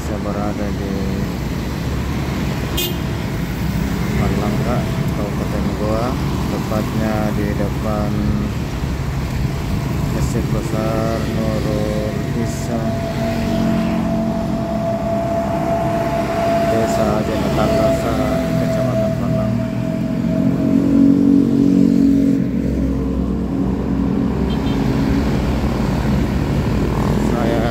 Saya berada di Marlangga, Kabupaten Goa, tepatnya di depan Masjid Besar Nurul Islam, Desa Jenatangasa, Kecamatan Marlangga. Saya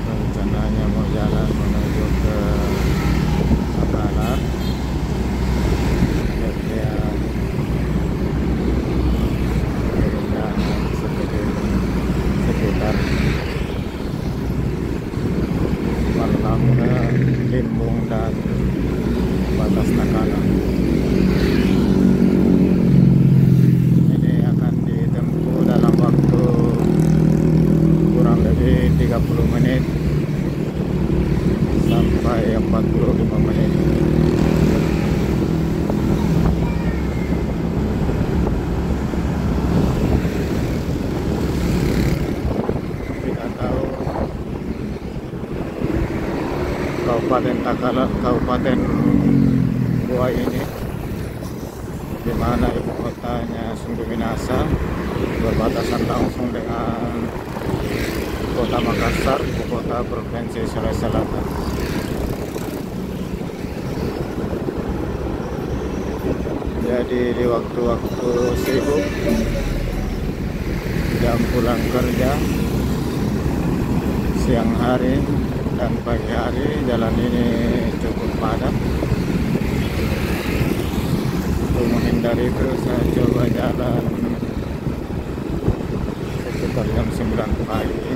rencananya mau jalan menuju ke Makassar, bagian keringan sekitar Marlangga, Limbung, dan Batas Nakala. Ini akan ditempuh dalam waktu kurang lebih 30 menit sampai 45 menit. Kita tahu Kabupaten Takala, Kabupaten Goa ini, di mana ibu kotanya Sungguh Minasa, berbatasan langsung dengan Kota Makassar, ibu kota Provinsi Sulawesi Selatan. Jadi di waktu-waktu sibuk, jam pulang kerja, siang hari dan pagi hari, jalan ini cukup padat. Untuk menghindari itu, saya coba jalan sekitar jam 9 pagi,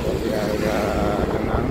jadi agak tenang.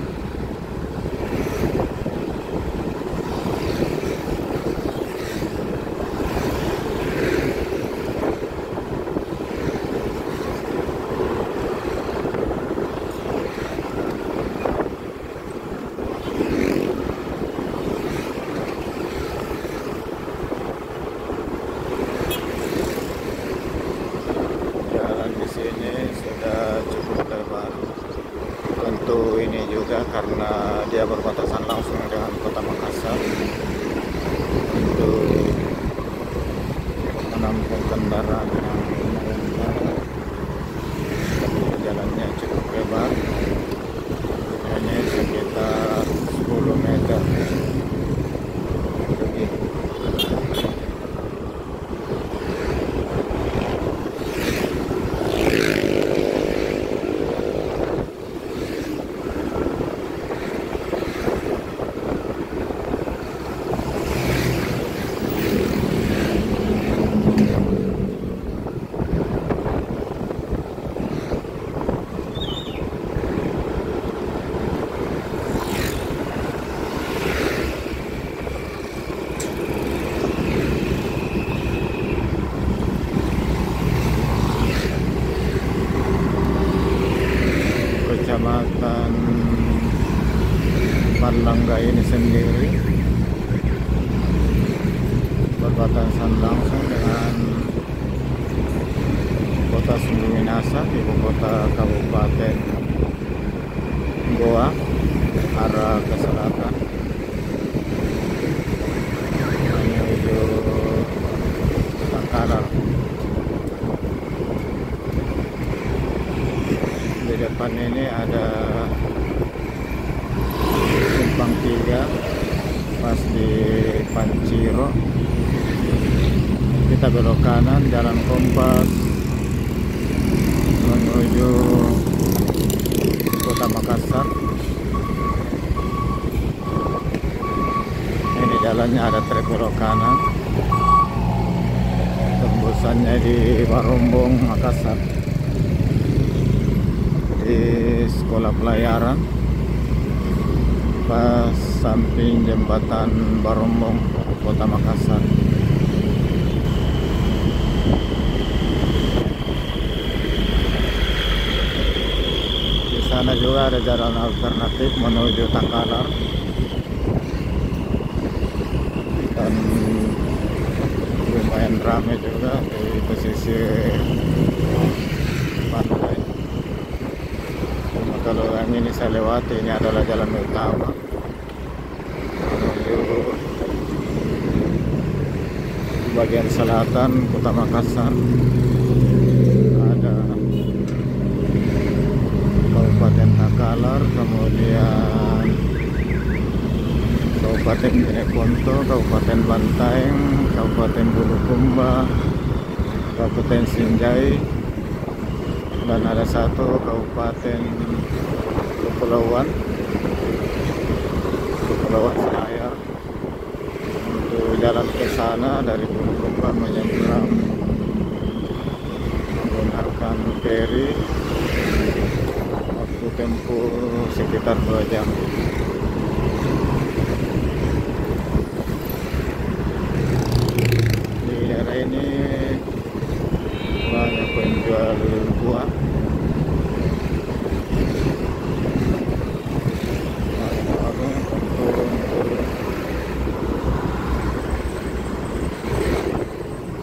Tentu ini juga karena dia berbatasan langsung dengan Kota Makassar, untuk menampung kendaraan yang lumayan, jalannya cukup lebar, hanya sekitar 10 meter. Kecamatan Marlangga ini sendiri berbatasan langsung dengan Kota Sungguh Minasa, ibu kota Kabupaten Goa, arah ke selatan menuju Makassar. Di depan ini ada simpang 3 pas di Panciro. Kita belok kanan, jalan kompas menuju Kota Makassar. Ini jalannya ada trek belok kanan, tembusannya di Barombong, Makassar, di sekolah pelayaran pas samping jembatan Barombong, Kota Makassar. Di sana juga ada jalan alternatif menuju Takalar, dan lumayan ramai juga di pesisir kalau yang ini saya lewati, ini adalah jalan utama menuju bagian selatan Kota Makassar. Ada Kabupaten Takalar, kemudian Kabupaten Jeneponto, Kabupaten Bantaeng, Kabupaten Bulukumba, Kabupaten Sinjai, dan ada satu Kabupaten Kepulauan Selayar. Untuk jalan ke sana dari Bulukumba menyeberang menggunakan feri, waktu tempuh sekitar 2 jam. Di daerah ini banyak penjual buah,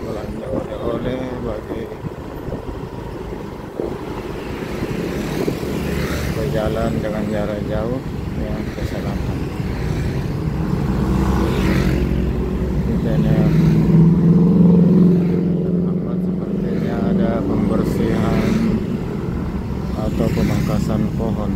belanja oleh-oleh bagi berjalan dengan jarak jauh yang ke selatan. Ini terhambat, sepertinya ada pembersihan atau pemangkasan pohon.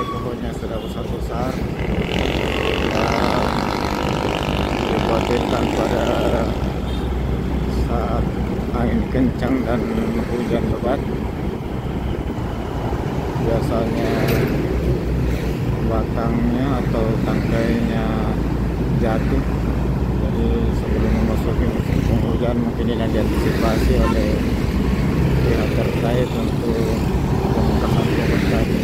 Pohonnya sudah besar-besar, dikhawatirkan pada saat angin kencang dan hujan lebat biasanya batangnya atau tangkainya jatuh. Jadi sebelum memasuki musim penghujan, mungkin ini diantisipasi oleh pihak terkait untuk pemangkasan pohon tadi.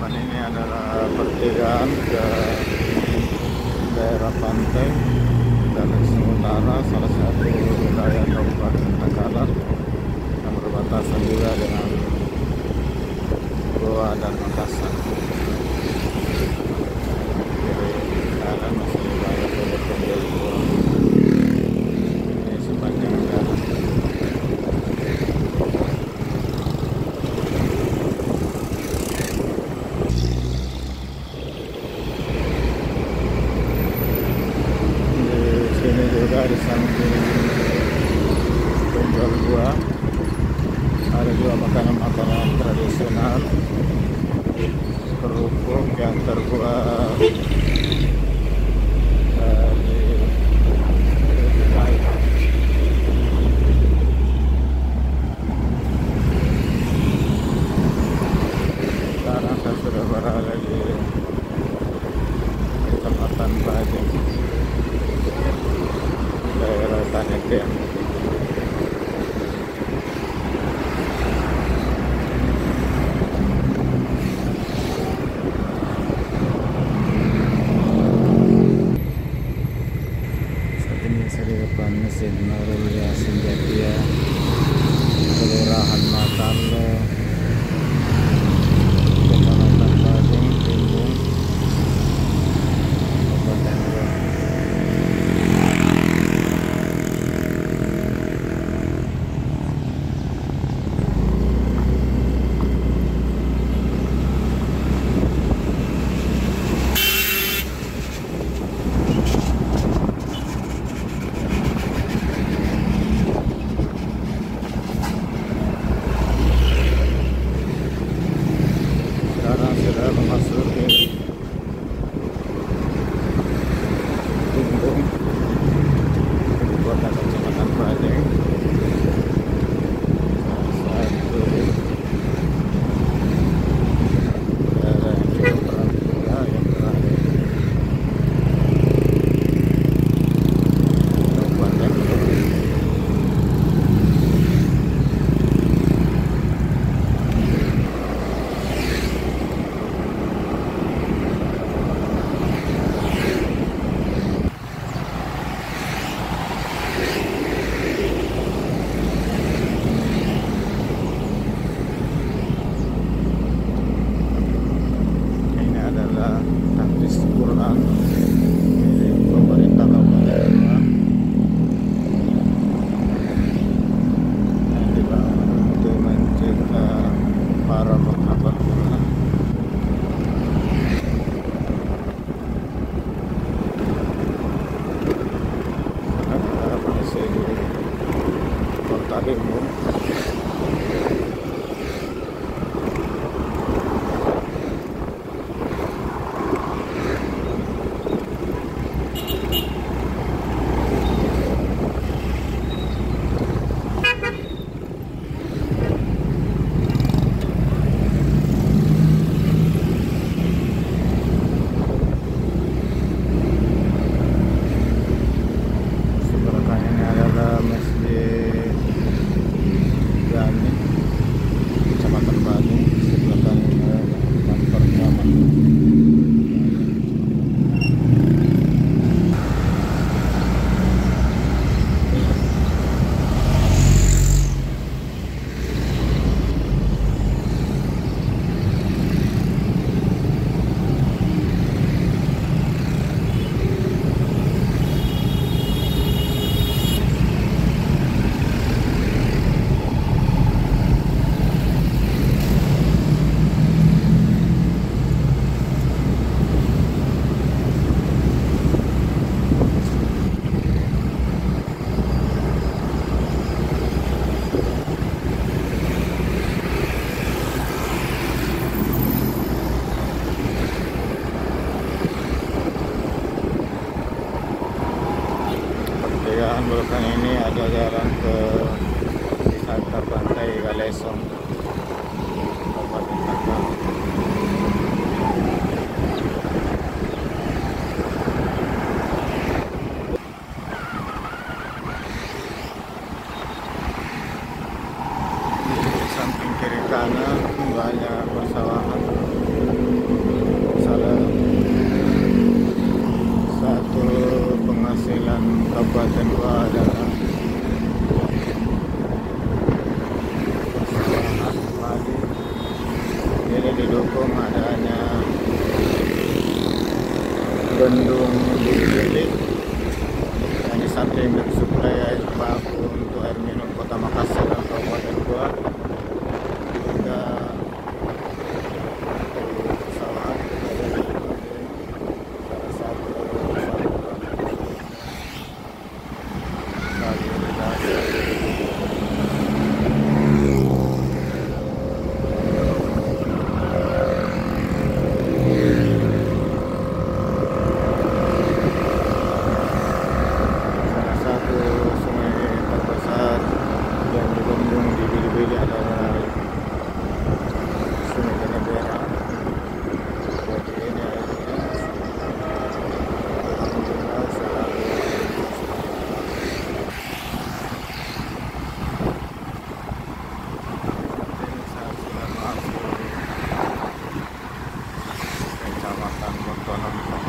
Ini adalah pertigaan ke daerah pantai Galiksi Utara, salah satu wilayah Kabupaten Takalar yang berbatasan juga dengan Goa dan Makassar. Kiri kanan masih banyak penjual buah. Ini sepanjang jalan. Juga di samping penjual buah ada juga makanan-makanan tradisional, kerupuk yang terbuat dari kayu. Sekarang saya sudah berada di Kecamatan Bajeng, daerah Taneke. kanan banyak persawahan. Salah satu penghasilan Kabupaten Goa adalah persawahan padi. Ini didukung adanya bendung Bilik yang di samping mensuplai air baku untuk air minum Kota Makassar dan Kabupaten Goa. Juga persawahan adalah salah satu saluran irigasi. Salah satu sungai terbesar yang dibendung di Bili-Bili adalah Sungai Tenebera. Jadi ini airnya alhamdulillah selalu Kecamatan Bontolongo.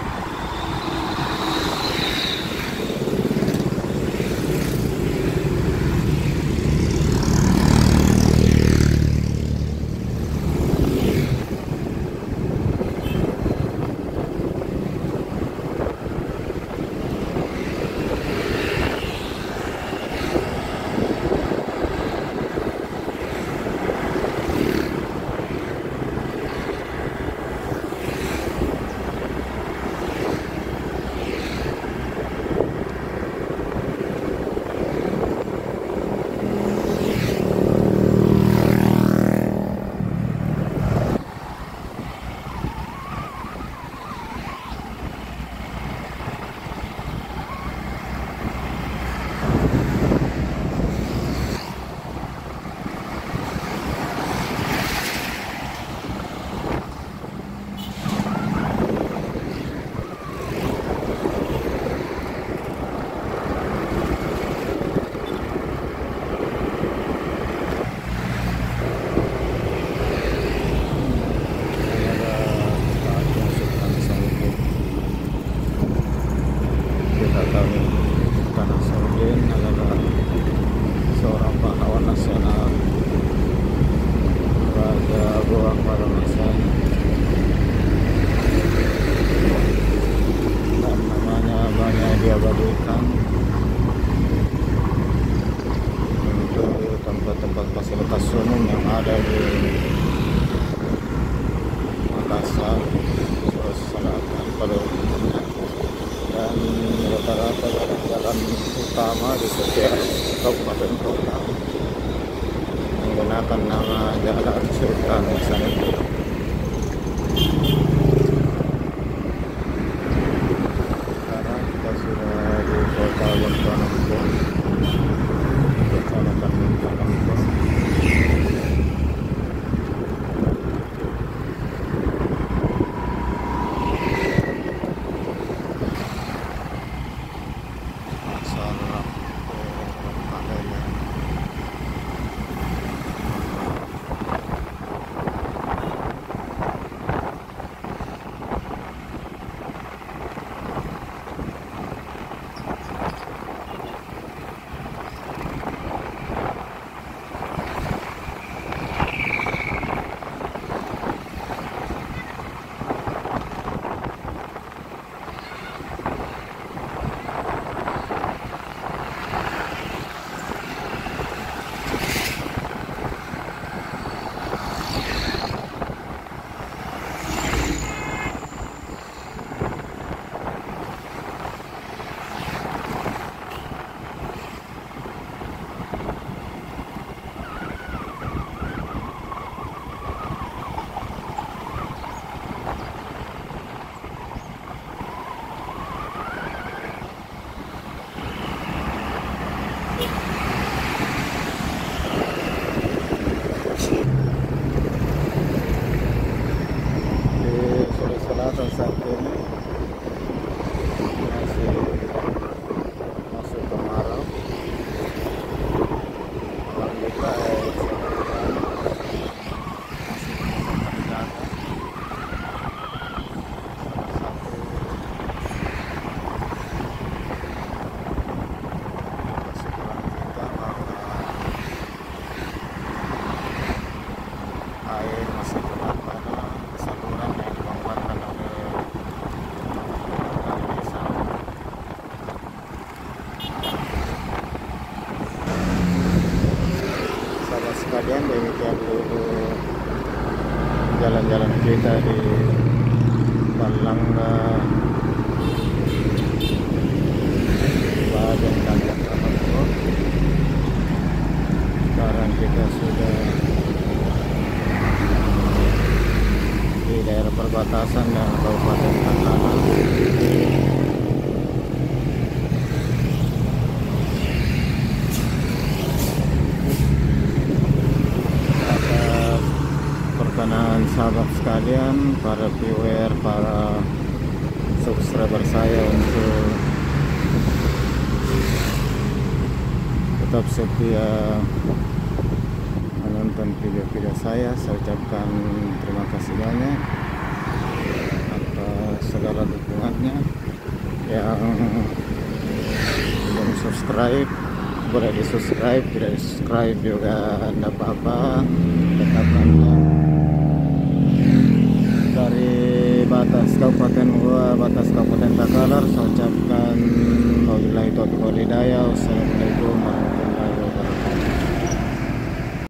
Kita tahu Sultan Hasanuddin adalah seorang pahlawan nasional, Raja Goa Karangasem, dan namanya banyak diabadikan untuk tempat-tempat fasilitas umum yang ada di Makassar, Sulawesi Selatan pada umumnya. Dan rata-rata jalan utama di setiap kabupaten kota menggunakan nama Jalan Sultan Hasanuddin. Sekarang kita sudah di Kota Bontolongo, Kecamatan Bontolongo. jalan-jalan kita di Balangga, Badan dan Jakarta. Sekarang kita sudah di daerah perbatasan dengan Kabupaten Takalar. Perkenalan sahabat sekalian, para viewer, para subscriber saya untuk tetap setia menonton video-video saya ucapkan terima kasih banyak atas segala dukungannya. Yang belum subscribe boleh di subscribe, tidak di subscribe juga tidak apa-apa. Tetapkan dari batas kabupaten gua, batas kabupaten Takalar, saya ucapkan wabillahi taufiq wal hidayah. Wassalamualaikum warahmatullahi wabarakatuh.